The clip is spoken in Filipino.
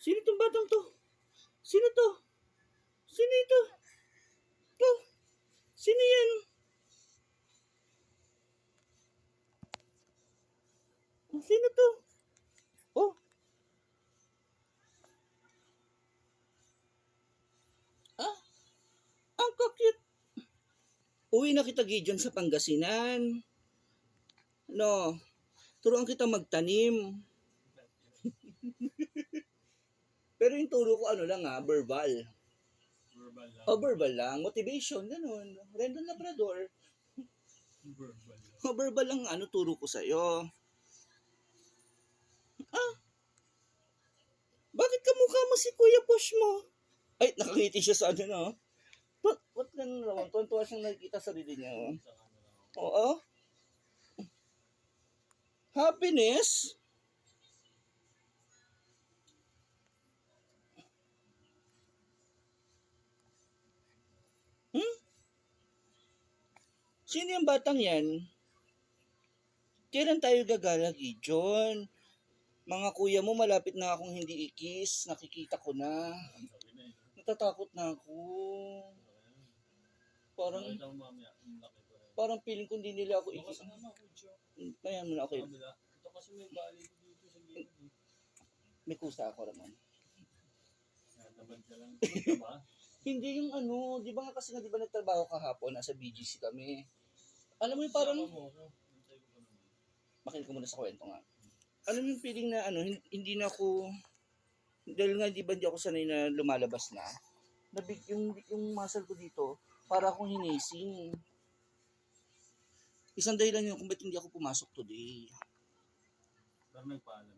Sino tong batang to? Sino to? Sino ito? To? Sino yan? Sino to? Oh. Ah, ang cute. Uwi na kita, Gideon, sa Pangasinan. No, turuan kita magtanim. Pero yung turo ko ano lang verbal. Verbal lang. Verbal lang. Motivation, ganun. Rendon Labrador. Verbal lang. Verbal lang turo ko sa'yo. Bakit kamukha mo si Kuya Posh mo? Ay, nakangiti siya sa no? Ba't ganun naman? Tuwan-tuwa siyang nakikita sa sarili niya. Oo. Happiness? Sino yung batang yan? Kailan tayo gagala, Gideon? Mga kuya mo, malapit na akong hindi ikis. Nakikita ko na. Natatakot na ako. Parang feeling ko hindi nila ako ikis. Ayan mo na, okay. Ito kasi may bali dito sa gilid. May kusa ako naman. Natabad ka lang. Ito ba? Hindi yung di ba nga kasi di ba nagtrabaho kahapon, nasa BGC kami. Alam mo yung parang, makinig ko muna sa kwento nga. Alam mo yung feeling na hindi na ako, dahil nga di ako sanay na lumalabas na, yung muscle ko dito, para akong hinising. Isang dahilan yun kung ba't hindi ako pumasok today. Pero nagpaalam